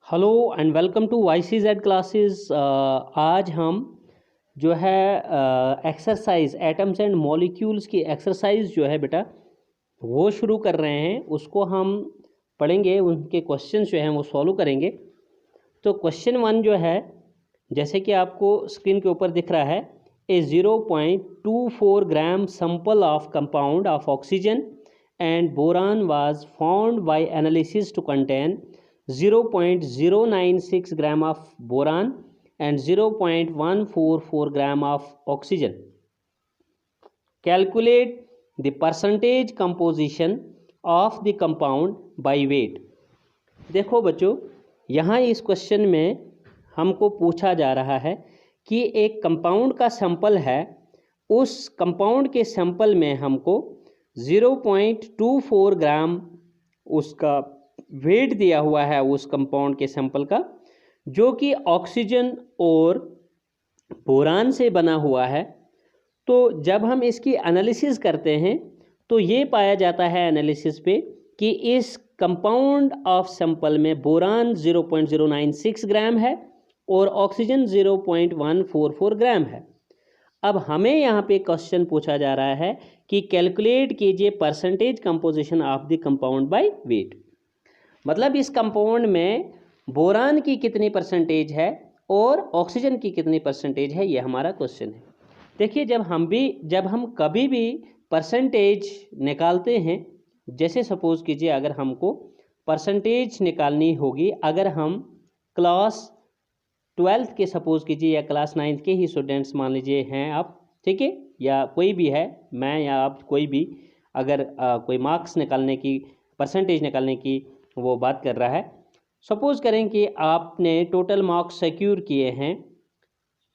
Hello and welcome to YCZ classes. आज हम जो है एक्सरसाइज एटम्स एंड मॉलिक्यूल्स की एक्सरसाइज जो है बेटा वो शुरू कर रहे हैं। उसको हम पढ़ेंगे, उनके क्वेश्चन जो हैं वो सॉल्व करेंगे। तो क्वेश्चन 1 जो है, जैसे कि आपको स्क्रीन के ऊपर दिख रहा है, a 0.24 gram sample of compound of oxygen and boron was found by analysis to contain 0.096 gram of boron and 0.144 gram of oxygen. Calculate the percentage composition of the compound by weight. देखो बच्चों, यहाँ इस question में हमको पूछा जा रहा है कि एक कंपाउंड का सैंपल है, उस कंपाउंड के सैंपल में हमको 0.24 ग्राम उसका वेट दिया हुआ है उस कंपाउंड के सैंपल का, जो कि ऑक्सीजन और बोरान से बना हुआ है। तो जब हम इसकी एनालिसिस करते हैं तो ये पाया जाता है एनालिसिस पे कि इस कंपाउंड ऑफ सैंपल में बोरान 0.096 ग्राम है और ऑक्सीजन 0.144 ग्राम है। अब हमें यहाँ पे क्वेश्चन पूछा जा रहा है कि कैलकुलेट कीजिए percentage composition of the compound by weight. मतलब इस कंपाउंड में बोरान की कितनी परसेंटेज है और ऑक्सीजन की कितनी परसेंटेज है, ये हमारा क्वेश्चन है। देखिए, जब हम कभी भी परसेंटेज निकालते हैं, जैसे सपोज कीजिए अगर हमको परसेंटेज निकालनी होगी, अगर हम क्लास 12th के सपोज कीजिए या क्लास 9th के ही स्टूडेंट्स मान लीजिए हैं आप, ठीक है, या कोई भी है, मैं या आप कोई भी, अगर कोई मार्क्स निकालने की, परसेंटेज निकालने की वो बात कर रहा है। सपोज करें कि आपने टोटल मार्क्स सिक्योर किए हैं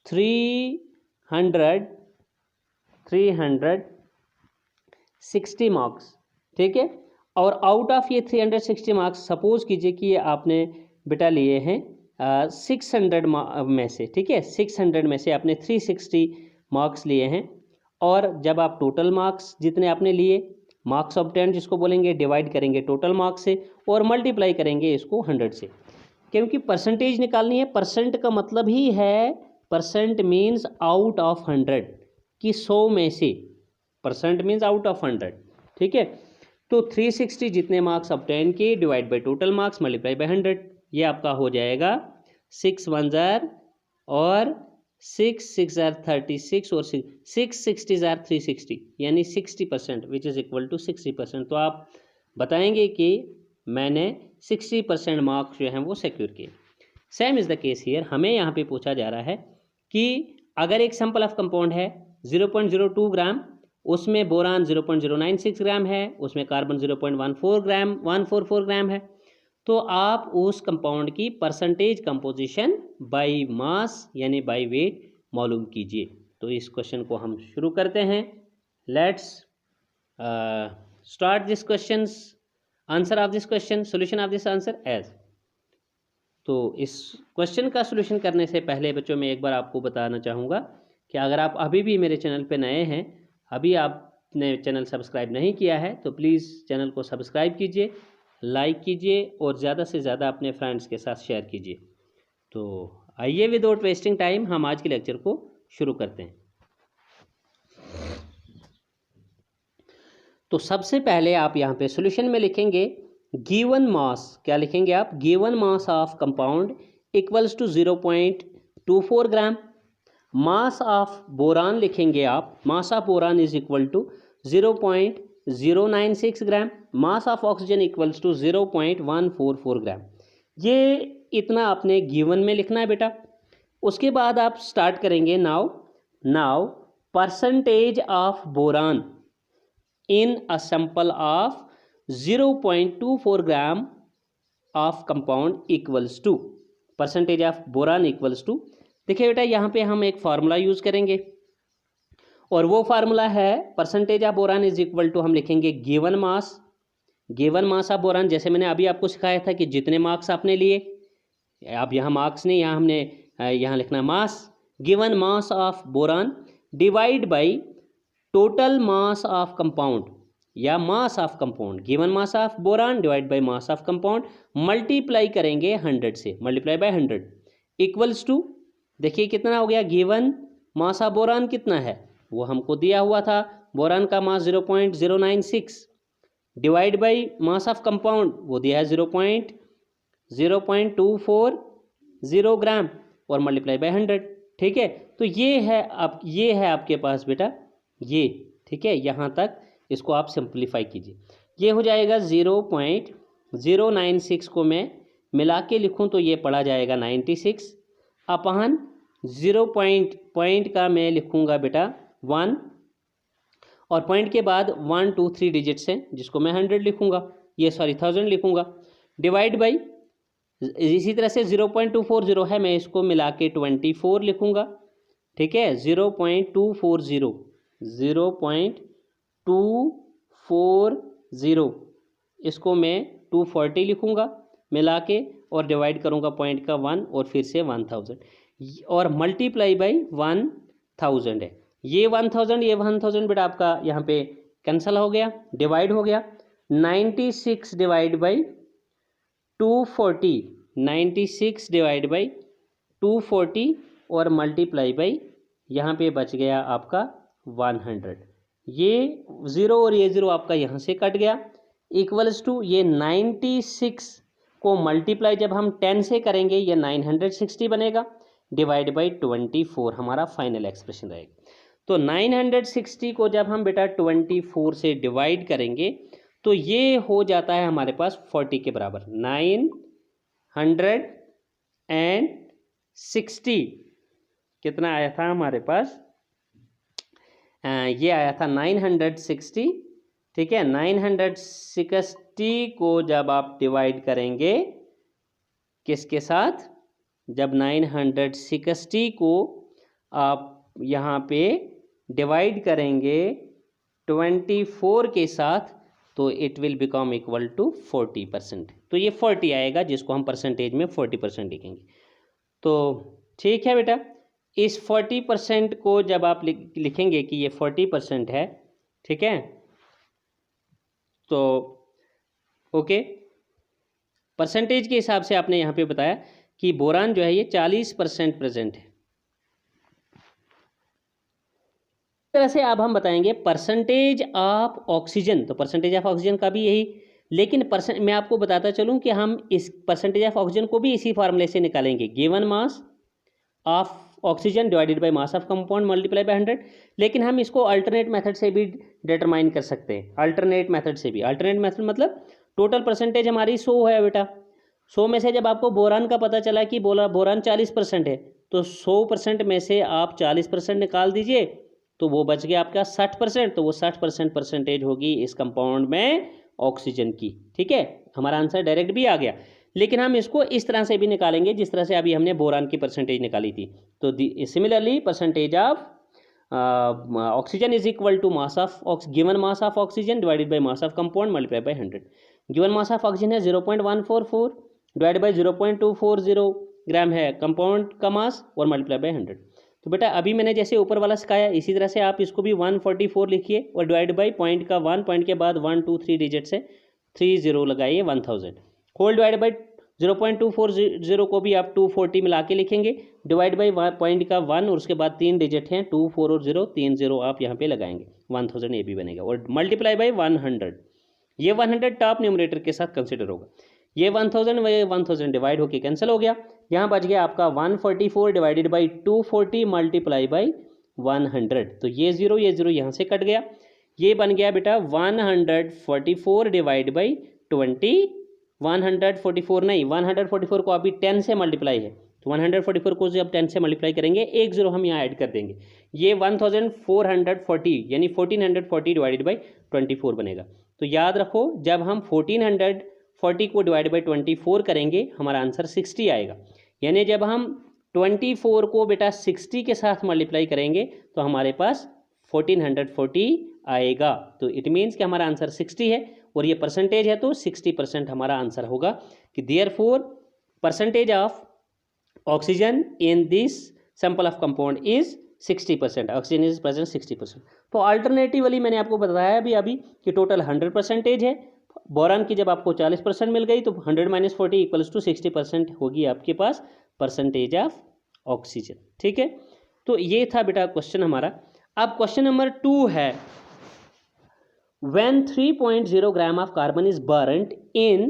360 मार्क्स, ठीक है, और आउट ऑफ ये 360 मार्क्स सपोज कीजिए कि ये आपने बेटा लिए हैं 600 में से, ठीक है, 600 में से आपने 360 मार्क्स लिए हैं। और जब आप टोटल मार्क्स जितने आपने लिए, मार्क्स ऑब्टेन जिसको बोलेंगे, डिवाइड करेंगे टोटल मार्क्स से और मल्टीप्लाई करेंगे इसको 100 से, क्योंकि परसेंटेज निकालनी है। परसेंट का मतलब ही है, परसेंट मीन्स आउट ऑफ 100, कि 100 में से, परसेंट मीन्स आउट ऑफ 100, ठीक है। तो 360 जितने मार्क्स ऑब्टेन किए divide by total marks multiply by 100, ये आपका हो जाएगा 6 1 जार और 6 6 जार 36 और 660 जार 360, यानी 60%, विच इज़ इक्वल टू 60%। तो आप बताएंगे कि मैंने 60% मार्क्स जो हैं वो सिक्योर किए। Same is the case here. हमें यहाँ पे पूछा जा रहा है कि अगर एक सैंपल ऑफ कंपाउंड है 0.02 ग्राम, उसमें बोरान 0.096 ग्राम है, उसमें कार्बन 0.144 ग्राम है, तो आप उस कंपाउंड की परसेंटेज कंपोजिशन बाय मास यानी बाय वेट मालूम कीजिए। तो इस क्वेश्चन को हम शुरू करते हैं। Let's start this question, answer of this question, solution of this answer as. तो इस क्वेश्चन का सॉल्यूशन करने से पहले बच्चों मैं एक बार आपको बताना चाहूँगा कि अगर आप अभी भी मेरे चैनल पे नए हैं, अभी आपने चैनल सब्सक्राइब नहीं किया है, तो प्लीज़ चैनल को सब्सक्राइब कीजिए, लाइक कीजिए और ज़्यादा से ज़्यादा अपने फ्रेंड्स के साथ शेयर कीजिए। तो आइए विदाउट वेस्टिंग टाइम हम आज के लेक्चर को शुरू करते हैं। तो सबसे पहले आप यहाँ पे सॉल्यूशन में लिखेंगे गिवन मास। क्या लिखेंगे आप? Given mass of compound equals to 0.24 gram. Mass of boron लिखेंगे आप, mass of boron is equal to 0.096 gram. Mass of oxygen equals to 0.144 gram. ये इतना आपने गिवन में लिखना है बेटा। उसके बाद आप स्टार्ट करेंगे now percentage of boron in a sample of 0.24 gram of compound equals to, percentage of boron equals to, देखिए बेटा यहाँ पे हम एक फार्मूला यूज़ करेंगे और वो फार्मूला है percentage of boron is equal to, हम लिखेंगे गिवन मास ऑफ बोरान। जैसे मैंने अभी आपको सिखाया था कि जितने मार्क्स आपने लिए, अब यहाँ मार्क्स नहीं, यहाँ हमने यहाँ लिखना mass, given mass of boron divide by total mass of compound. या mass of compound, given mass of boron divide by mass of compound, multiply करेंगे 100 से, मल्टीप्लाई बाय 100 इक्वल्स टू, देखिए कितना हो गया, गिवन मास ऑफ बोरान कितना है वो हमको दिया हुआ था, बोरान का मास 0.096 divide by mass of compound वो दिया है 0.240 ग्राम और मल्टीप्लाई बाय 100। ठीक है, तो ये है आपके पास बेटा ये, ठीक है, यहाँ तक इसको आप सिंप्लीफाई कीजिए, ये हो जाएगा 0.096 को मैं मिला के लिखूँ तो ये पड़ा जाएगा 96 अपॉन 0 पॉइंट का मैं लिखूँगा बेटा 1 और पॉइंट के बाद 1 2 3 डिजिट्स हैं जिसको मैं 100 लिखूँगा, ये सॉरी 1000 लिखूँगा, डिवाइड बाई इसी तरह से 0.240 है, मैं इसको मिला के 24 लिखूँगा। ठीक है, 0.240 इसको मैं 240 लिखूँगा मिला के और डिवाइड करूँगा पॉइंट का 1 और फिर से 1000 और मल्टीप्लाई बाई 1000 है, ये 1000 बेटा आपका यहाँ पे कैंसिल हो गया, डिवाइड हो गया 96 डिवाइड बाई 240, 96 डिवाइड बाई 240 और मल्टीप्लाई बाई यहाँ पे बच गया आपका 100, ये 0 और ये 0 आपका यहाँ से कट गया, इक्वल्स टू ये 96 को मल्टीप्लाई जब हम 10 से करेंगे ये 960 बनेगा, डिवाइड बाई 24 हमारा फाइनल एक्सप्रेशन रहेगा। तो 960 को जब हम बेटा 24 से डिवाइड करेंगे तो ये हो जाता है हमारे पास 40 के बराबर, 960 कितना आया था हमारे पास, ये आया था 960। ठीक है, 960 को जब आप डिवाइड करेंगे किसके साथ, जब 960 को आप यहाँ पे डिवाइड करेंगे 24 के साथ तो it will become equal to 40%, तो ये 40 आएगा जिसको हम परसेंटेज में 40% लिखेंगे। तो ठीक है बेटा, इस 40% को जब आप लिखेंगे कि ये 40% है, ठीक है, तो ओके, परसेंटेज के हिसाब से आपने यहाँ पे बताया कि बोरान जो है ये 40% प्रेजेंट है। तरह से अब हम बताएंगे परसेंटेज ऑफ ऑक्सीजन, तो परसेंटेज ऑफ ऑक्सीजन का भी यही, लेकिन मैं आपको बताता चलूं कि हम इस परसेंटेज ऑफ ऑक्सीजन को भी इसी फार्मूले से निकालेंगे, given mass of oxygen divided by mass of compound multiply by 100, लेकिन हम इसको अल्टरनेट मेथड से भी डिटरमाइन कर सकते हैं, अल्टरनेट मेथड से भी। अल्टरनेट मेथड मतलब टोटल परसेंटेज हमारी 100 है बेटा, 100 में से जब आपको बोरान का पता चला कि बोरान 40% है तो 100% में से आप 40% निकाल दीजिए तो वो बच गया आपका 60%, तो वो 60% परसेंटेज होगी इस कंपाउंड में ऑक्सीजन की। ठीक है, हमारा आंसर डायरेक्ट भी आ गया, लेकिन हम इसको इस तरह से भी निकालेंगे जिस तरह से अभी हमने बोरान की परसेंटेज निकाली थी। तो similarly percentage of oxygen is equal to mass of given mass of oxygen divided by mass of compound multiply by 100। Given mass of oxygen है 0.144 डिवाइड बाय 0.240 ग्राम है कंपाउंड का मास और मल्टीप्लाई बाय 100। तो बेटा अभी मैंने जैसे ऊपर वाला सिखाया इसी तरह से आप इसको भी 144 लिखिए और डिवाइड बाई पॉइंट का 1, पॉइंट के बाद 1 2 3 डिजिट से 30 लगाइए 1000, होल डिवाइड बाई 0.240 को भी आप 240 मिला के लिखेंगे, डिवाइड बाई पॉइंट का 1 और उसके बाद 3 डिजिट हैं 2 4 और 0 3 0 आप यहाँ पे लगाएंगे 1000 ये भी बनेगा और मल्टीप्लाई बाई 100, ये 100 टॉप न्यूमरेटर के साथ कंसिडर होगा, ये 1000 डिवाइड होके कैंसिल हो गया, यहाँ बच गया आपका 144 डिवाइडेड बाई 240 मल्टीप्लाई बाई 100, तो ये 0 यहाँ से कट गया, ये बन गया बेटा 144 डिवाइड बाई 20, 144 नहीं 144 को अभी 10 से मल्टीप्लाई है तो 144 को जब 10 से मल्टीप्लाई करेंगे एक 0 हम यहाँ ऐड कर देंगे, ये 1440 यानी 1440 डिवाइडेड बाई 24 बनेगा। तो याद रखो जब हम 1440 को डिवाइड बाई 24 करेंगे हमारा आंसर 60 आएगा, यानी जब हम 24 को बेटा 60 के साथ मल्टीप्लाई करेंगे तो हमारे पास 1440 आएगा, तो इट मीन्स कि हमारा आंसर 60 है और ये परसेंटेज है तो 60% हमारा आंसर होगा कि therefore percentage of oxygen in this sample of compound is 60%, oxygen is present 60%। तो अल्टरनेटिवली मैंने आपको बताया अभी कि टोटल 100% है। बोरान की जब आपको 40% मिल गई तो 100 - 40 इक्वल्स टू 60% होगी आपके पास परसेंटेज ऑफ ऑक्सीजन। ठीक है, तो ये था बेटा क्वेश्चन हमारा। अब क्वेश्चन नंबर 2 है, when 3.0 gram of carbon is burnt in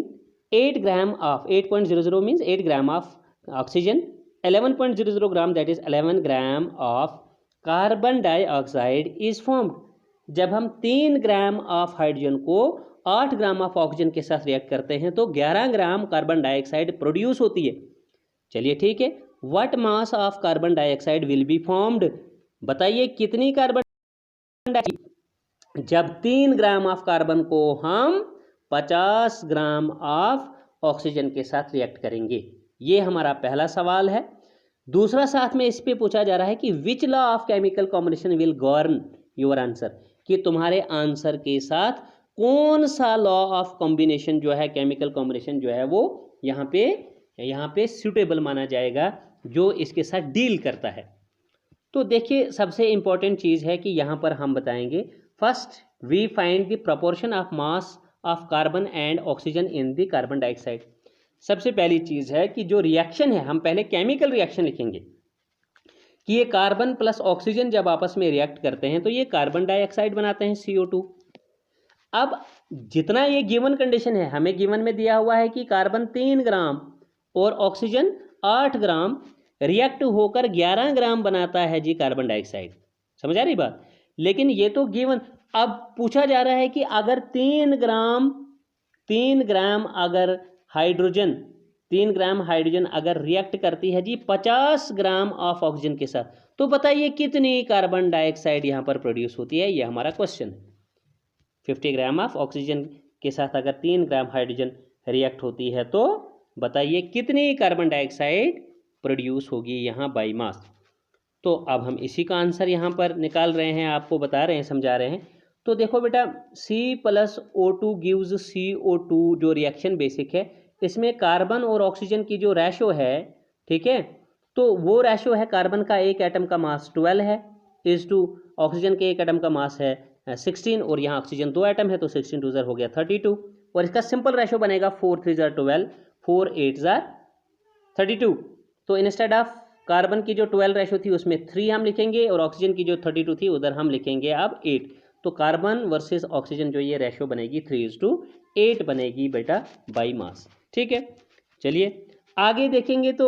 8 gram of 8.00 means 8 gram of oxygen, 11.00 gram that is 11 gram of carbon dioxide is formed. जब हम 3 ग्राम ऑफ हाइड्रोजन को 8 ग्राम ऑफ ऑक्सीजन के साथ react करते हैं तो 11 gram carbon dioxide produce होती है। चलिए ठीक है, what mass of carbon dioxide will be formed, बताइए कितनी कार्बन डाइऑक्साइड। जब 3 ग्राम ऑफ कार्बन को हम 50 ग्राम ऑफ ऑक्सीजन के साथ रिएक्ट करेंगे, ये हमारा पहला सवाल है। दूसरा साथ में इस पे पूछा जा रहा है कि विच law of chemical combination will govern your answer, कि तुम्हारे आंसर के साथ कौन सा लॉ ऑफ कॉम्बिनेशन जो है, केमिकल कॉम्बिनेशन जो है वो यहाँ पे सूटेबल माना जाएगा, जो इसके साथ डील करता है। तो देखिए सबसे इंपॉर्टेंट चीज़ है कि यहाँ पर हम बताएंगे, first we find the proportion of mass of carbon and oxygen in the carbon dioxide. सबसे पहली चीज़ है कि जो रिएक्शन है, हम पहले केमिकल रिएक्शन लिखेंगे कि ये कार्बन प्लस ऑक्सीजन जब आपस में रिएक्ट करते हैं तो ये कार्बन डाइऑक्साइड बनाते हैं CO2। अब जितना ये गिवन कंडीशन है, हमें गिवन में दिया हुआ है कि कार्बन 3 ग्राम और ऑक्सीजन 8 ग्राम रिएक्ट होकर 11 ग्राम बनाता है जी कार्बन डाइऑक्साइड। समझ आ रही बात? लेकिन ये तो गिवन, अब पूछा जा रहा है कि अगर 3 ग्राम अगर हाइड्रोजन 3 ग्राम हाइड्रोजन अगर रिएक्ट करती है जी 50 ग्राम ऑफ ऑक्सीजन के साथ, तो बताइए कितनी कार्बन डाइऑक्साइड यहाँ पर प्रोड्यूस होती है, ये हमारा क्वेश्चन है। 50 ग्राम ऑफ ऑक्सीजन के साथ अगर 3 ग्राम हाइड्रोजन रिएक्ट होती है तो बताइए कितनी कार्बन डाइऑक्साइड प्रोड्यूस होगी यहाँ बाई मास। तो अब हम इसी का आंसर यहाँ पर निकाल रहे हैं, आपको बता रहे हैं, समझा रहे हैं। तो देखो बेटा, C+O2 गिव्स CO2 जो रिएक्शन बेसिक है, इसमें कार्बन और ऑक्सीजन की जो रेशो है, ठीक है, तो वो रेशो है, कार्बन का एक एटम का मास 12 है इज टू ऑक्सीजन के एक एटम का मास है 16, और यहाँ ऑक्सीजन 2 एटम है तो 16 2 हो गया 32, और इसका सिंपल रेशो बनेगा 4 3 12, 4 8 32। तो इंस्टेड ऑफ कार्बन की जो 12 रेशो थी उसमें 3 हम लिखेंगे और ऑक्सीजन की जो 32 थी उधर हम लिखेंगे अब 8। तो कार्बन वर्सेस ऑक्सीजन जो ये रेशो बनेगी 3:8 बनेगी बेटा बाई मास। ठीक है, चलिए आगे देखेंगे तो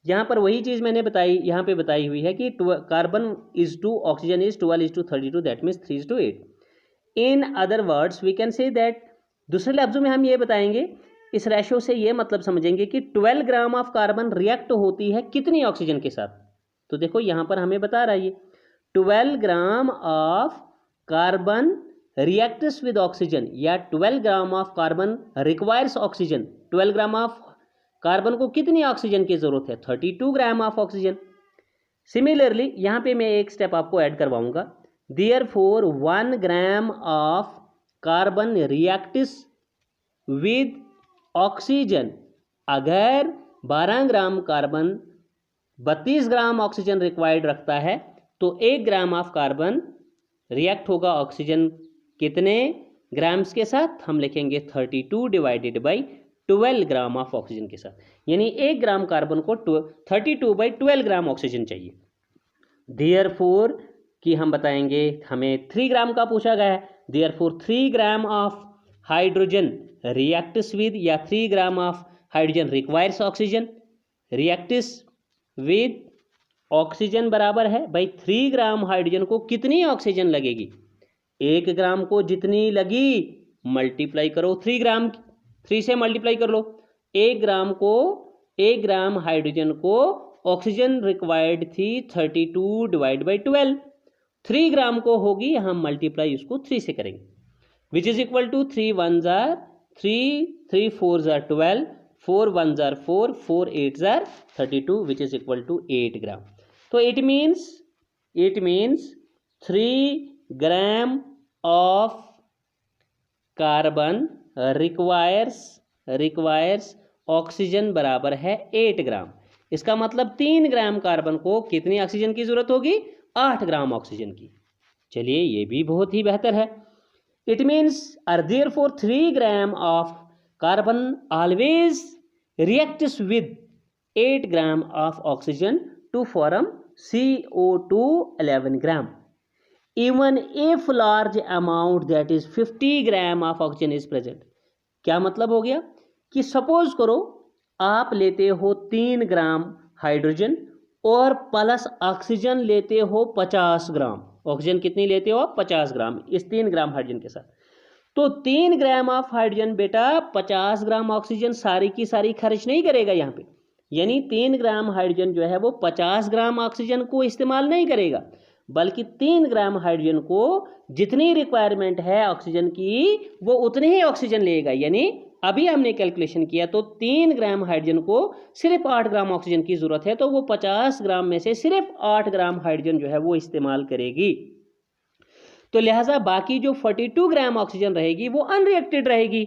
यहाँ पर वही चीज़ मैंने बताई, यहाँ पे बताई हुई है कि carbon is to oxygen is 12:32, that means 3:8। In other words we can say that, दूसरे लफ्जों में हम ये बताएंगे, इस रेशो से ये मतलब समझेंगे कि 12 ग्राम ऑफ कार्बन रिएक्ट होती है कितनी ऑक्सीजन के साथ। तो देखो यहाँ पर हमें बता रहा है ये 12 ग्राम of carbon reacts with oxygen, या 12 ग्राम of carbon requires oxygen. 12 gram of carbon को कितनी ऑक्सीजन की जरूरत है, 32 ग्राम ऑफ ऑक्सीजन। सिमिलरली यहाँ पे मैं एक स्टेप आपको ऐड करवाऊंगा, therefore 1 gram of carbon reacts with oxygen, अगर 12 gram carbon 32 gram oxygen required रखता है तो 1 ग्राम ऑफ कार्बन रिएक्ट होगा ऑक्सीजन कितने ग्राम्स के साथ, हम लिखेंगे 32 divided by 12 gram of oxygen के साथ, यानी 1 ग्राम कार्बन को 32/12 ग्राम ऑक्सीजन चाहिए। देयरफॉर कि हम बताएंगे, हमें 3 ग्राम का पूछा गया है, therefore 3 gram of hydrogen reacts with, या 3 gram of hydrogen requires oxygen, reacts with oxygen बराबर है भाई 3 ग्राम हाइड्रोजन को कितनी ऑक्सीजन लगेगी, 1 ग्राम को जितनी लगी मल्टीप्लाई करो 3 से मल्टीप्लाई कर लो। 1 ग्राम हाइड्रोजन को ऑक्सीजन रिक्वायर्ड थी 32 डिवाइड बाई 12, 3 ग्राम को होगी, हम मल्टीप्लाई उसको 3 से करेंगे, which is equal to 3 1 3, 3 4 12, 4 1 4, 4 8 32, which is equal to 8 ग्राम। तो it means 3 gram of carbon requires oxygen बराबर है 8 ग्राम। इसका मतलब 3 ग्राम कार्बन को कितनी ऑक्सीजन की जरूरत होगी, 8 ग्राम ऑक्सीजन की। चलिए ये भी बहुत ही बेहतर है। It means are there for 3 gram of carbon always reacts with 8 gram of oxygen to form CO2 11 gram even if large amount that is 50 gram of oxygen is present. क्या मतलब हो गया कि सपोज करो आप लेते हो 3 ग्राम हाइड्रोजन और प्लस ऑक्सीजन लेते हो 50 ग्राम। ऑक्सीजन कितनी लेते हो आप? 50 ग्राम इस 3 ग्राम हाइड्रोजन के साथ। तो 3 ग्राम ऑफ हाइड्रोजन बेटा 50 ग्राम ऑक्सीजन सारी की सारी खर्च नहीं करेगा यहाँ पे, यानी 3 ग्राम हाइड्रोजन जो है वो 50 ग्राम ऑक्सीजन को इस्तेमाल नहीं करेगा, बल्कि 3 ग्राम हाइड्रोजन को जितनी रिक्वायरमेंट है ऑक्सीजन की वो उतनी ही ऑक्सीजन लेगा। यानी अभी हमने कैलकुलेशन किया तो 3 ग्राम हाइड्रोजन को सिर्फ 8 ग्राम ऑक्सीजन की ज़रूरत है, तो वो 50 ग्राम में से सिर्फ 8 ग्राम हाइड्रोजन जो है वो इस्तेमाल करेगी। तो लिहाजा बाकी जो 42 ग्राम ऑक्सीजन रहेगी वो अनरिएक्टेड रहेगी।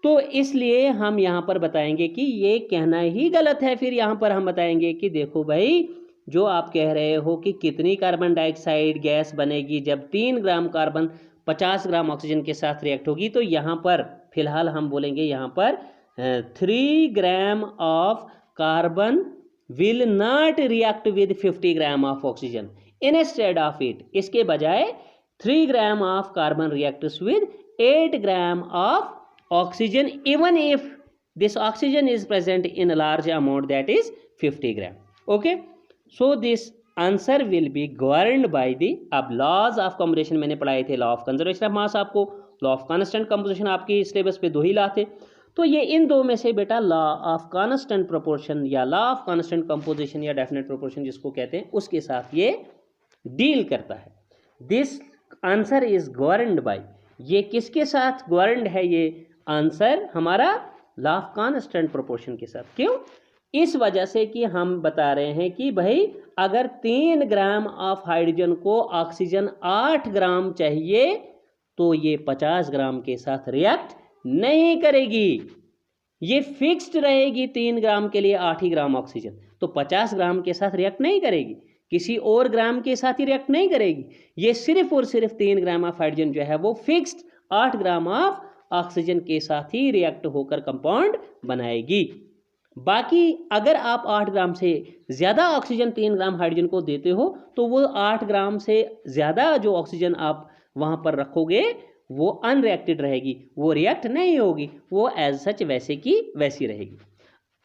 तो इसलिए हम यहाँ पर बताएंगे कि ये कहना ही गलत है। फिर यहाँ पर हम बताएंगे कि देखो भाई, जो आप कह रहे हो कि कितनी कार्बन डाइऑक्साइड गैस बनेगी जब 3 ग्राम कार्बन 50 ग्राम ऑक्सीजन के साथ रिएक्ट होगी, तो यहाँ पर फिलहाल हम बोलेंगे यहाँ पर 3 gram of carbon will not react with 50 gram of oxygen instead of it. इसके बजाय 3 gram of carbon reacts with 8 gram of oxygen even if this oxygen is present in a large amount that is 50 gram. Okay, so this answer will be governed by the अब laws of combustion मैंने पढ़ाए थे, law of conservation of mass आपको, law of constant composition आपकी syllabus पे 2 ही ला थे। तो ये इन 2 में से बेटा लॉ ऑफ कांस्टेंट प्रोपोर्शन या लॉ ऑफ कांस्टेंट कंपोजिशन या डेफिनेट प्रोपोर्शन जिसको कहते हैं उसके साथ ये डील करता है। This answer is governed bye, ये किसके साथ गवर्नड है ये आंसर? हमारा लॉ ऑफ कांस्टेंट प्रोपोर्शन के साथ। क्यों? इस वजह से कि हम बता रहे हैं कि भाई अगर 3 ग्राम ऑफ हाइड्रोजन को ऑक्सीजन 8 ग्राम चाहिए तो ये 50 ग्राम के साथ रिएक्ट नहीं करेगी, ये फिक्स्ड रहेगी 3 ग्राम के लिए 8 ही ग्राम ऑक्सीजन, तो 50 ग्राम के साथ रिएक्ट नहीं करेगी, किसी और ग्राम के साथ ही रिएक्ट नहीं करेगी। ये सिर्फ और सिर्फ 3 ग्राम ऑफ हाइड्रोजन जो है वो फिक्स्ड 8 ग्राम ऑफ ऑक्सीजन के साथ ही रिएक्ट होकर कंपाउंड बनाएगी। बाकी अगर आप 8 ग्राम से ज़्यादा ऑक्सीजन 3 ग्राम हाइड्रोजन को देते हो तो वो 8 ग्राम से ज़्यादा जो ऑक्सीजन आप वहाँ पर रखोगे वो अनरिएक्टेड रहेगी, वो रिएक्ट नहीं होगी, वो एज सच वैसे की वैसी रहेगी।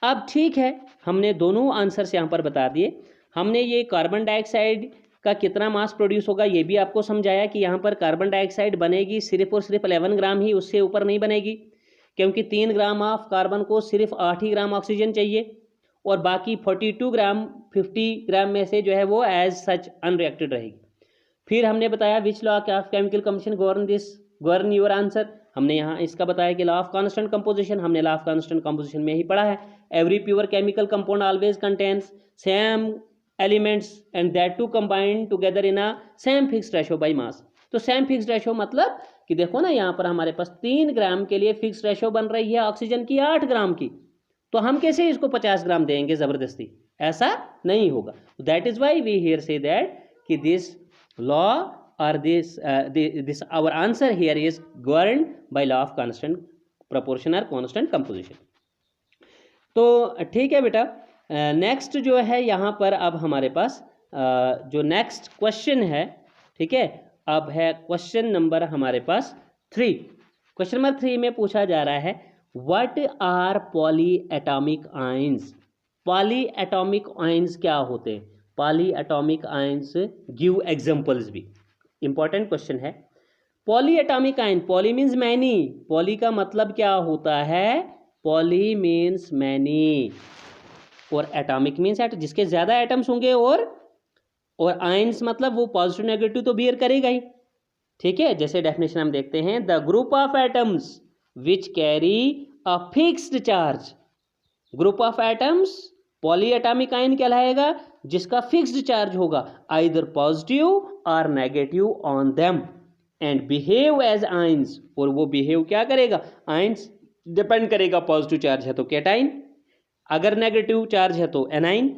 अब ठीक है, हमने दोनों आंसर्स यहाँ पर बता दिए। हमने ये कार्बन डाइऑक्साइड का कितना मास प्रोड्यूस होगा ये भी आपको समझाया कि यहाँ पर कार्बन डाइऑक्साइड बनेगी सिर्फ और सिर्फ 11 ग्राम ही, उससे ऊपर नहीं बनेगी, क्योंकि 3 ग्राम ऑफ कार्बन को सिर्फ 8 ही ग्राम ऑक्सीजन चाहिए और बाकी 42 ग्राम 50 ग्राम में से जो है वो एज सच अनरिएक्टेड रहेगी। फिर हमने बताया which law of chemical composition govern your answer. हमने यहाँ इसका बताया कि लॉ ऑफ कांस्टेंट कंपोजिशन, हमने लॉ ऑफ कांस्टेंट कंपोजिशन में ही पढ़ा है। Every pure chemical compound always contains same elements and that too combine together in a same fixed ratio by mass. तो सेम फिक्स्ड रेशो मतलब कि देखो ना यहाँ पर हमारे पास 3 ग्राम के लिए फिक्स्ड रेशो बन रही है ऑक्सीजन की 8 ग्राम की, तो हम कैसे इसको 50 ग्राम देंगे ज़बरदस्ती? ऐसा नहीं होगा। That is why we here say that कि दिस लॉ और this our answer here is governed by law of constant proportion और कांस्टेंट कंपोजिशन। तो ठीक है बेटा, नेक्स्ट जो है यहाँ पर अब हमारे पास जो नेक्स्ट क्वेश्चन है, ठीक है, अब है क्वेश्चन नंबर हमारे पास 3। क्वेश्चन नंबर 3 में पूछा जा रहा है what are poly atomic ions. Poly atomic ions क्या होते हैं? Poly atomic ions give examples भी इंपॉर्टेंट क्वेश्चन है। Poly atomic ion, poly means many, poly का मतलब क्या होता है? पॉली मीन्स मैनी और एटॉमिक मीन्स एट, जिसके ज़्यादा एटम्स होंगे और आयंस मतलब वो पॉजिटिव नेगेटिव तो बियर करेगा ही, ठीक है। जैसे डेफिनेशन हम देखते हैं, the group of atoms which carry a fixed charge. Group of atoms poly atomic ion कहलाएगा जिसका फिक्स्ड चार्ज होगा आइदर पॉजिटिव और negative on them and behave as ions, और वो बिहेव क्या करेगा? आयंस डिपेंड करेगा, पॉजिटिव चार्ज है तो कैटाइन, अगर नेगेटिव चार्ज है तो एनाइन,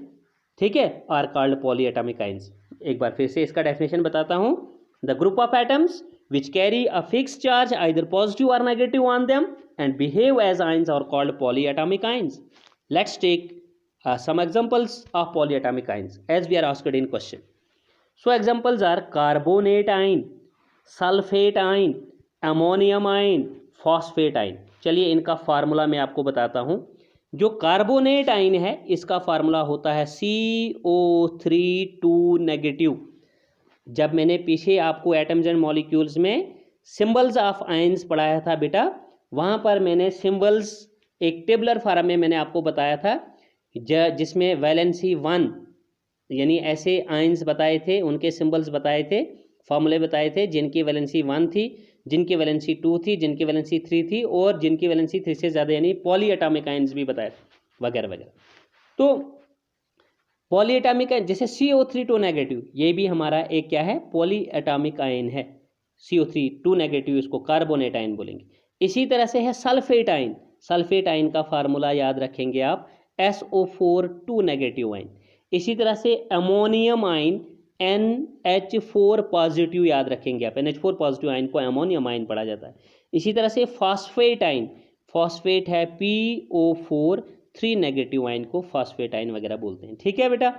ठीक है, are called poly atomic ions. एक बार फिर से इसका डेफिनेशन बताता हूँ। The group of atoms which carry a fixed charge either positive or negative on them and behave as ions are called polyatomic ions. Let's take some examples of polyatomic ions as we are asked in question. So examples are carbonate ion, sulfate ion, ammonium ion, phosphate ion. चलिए इनका formula मैं आपको बताता हूँ। जो carbonate ion है इसका formula होता है CO3 नेगेटिव। जब मैंने पीछे आपको एटम्स एंड मॉलिक्यूल्स में सिंबल्स ऑफ आयंस पढ़ाया था बेटा, वहाँ पर मैंने सिंबल्स एक टेबलर फॉर्म में मैंने आपको बताया था जिसमें वैलेंसी 1 यानी ऐसे आयंस बताए थे, उनके सिंबल्स बताए थे, फॉर्मूले बताए थे जिनकी वैलेंसी 1 थी, जिनकी वैलेंसी 2 थी, जिनकी वैलेंसी 3 थी और जिनकी वैलेंसी 3 से ज़्यादा यानी पॉली एटॉमिक आयंस भी बताए थे वगैरह वगैरह। तो पॉली एटॉमिक आयन जैसे CO3 नेगेटिव, ये भी हमारा एक क्या है, पॉली एटॉमिक आयन है। CO3 नेगेटिव इसको कार्बोनेट आयन बोलेंगे। इसी तरह से है सल्फेट आयन। सल्फेट आयन का फार्मूला याद रखेंगे आप SO4 नेगेटिव आयन। इसी तरह से अमोनियम आयन NH4 पॉजिटिव याद रखेंगे आप। NH4 पॉजिटिव आयन को अमोनियम आयन पढ़ा जाता है। इसी तरह से फॉस्फेट आयन, फॉस्फेट है PO4 नेगेटिव आयन को फॉस्फेट आयन वगैरह बोलते हैं। ठीक है बेटा,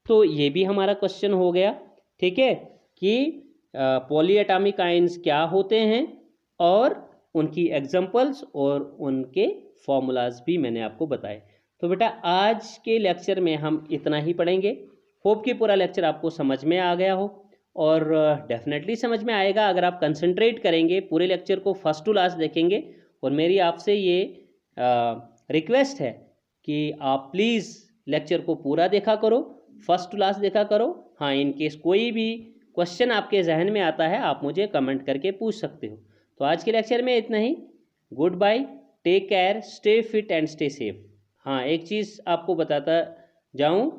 तो ये भी हमारा क्वेश्चन हो गया। ठीक है कि पॉली एटॉमिक आयंस क्या होते हैं और उनकी एग्जांपल्स और उनके फॉर्मूलाज भी मैंने आपको बताए। तो बेटा आज के लेक्चर में हम इतना ही पढ़ेंगे। होप कि पूरा लेक्चर आपको समझ में आ गया हो और डेफिनेटली समझ में आएगा अगर आप कंसंट्रेट करेंगे, पूरे लेक्चर को फर्स्ट टू लास्ट देखेंगे। और मेरी आपसे ये रिक्वेस्ट है कि आप प्लीज़ लेक्चर को पूरा देखा करो, फर्स्ट टू लास्ट देखा करो। हाँ, इन केस कोई भी क्वेश्चन आपके जहन में आता है आप मुझे कमेंट करके पूछ सकते हो। तो आज के लेक्चर में इतना ही। Good bye, take care, stay fit and stay safe. हाँ, एक चीज़ आपको बताता जाऊँ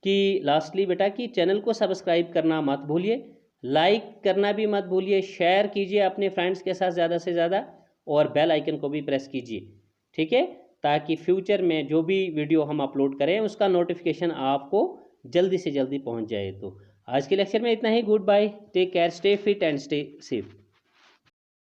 कि लास्टली बेटा कि चैनल को सब्सक्राइब करना मत भूलिए, लाइक करना भी मत भूलिए, शेयर कीजिए अपने फ्रेंड्स के साथ ज़्यादा से ज़्यादा और बेल आइकन को भी प्रेस कीजिए। ठीक है, ताकि फ्यूचर में जो भी वीडियो हम अपलोड करें उसका नोटिफिकेशन आपको जल्दी से जल्दी पहुंच जाए। तो आज के लेक्चर में इतना ही। Good bye, take care, stay fit and stay safe.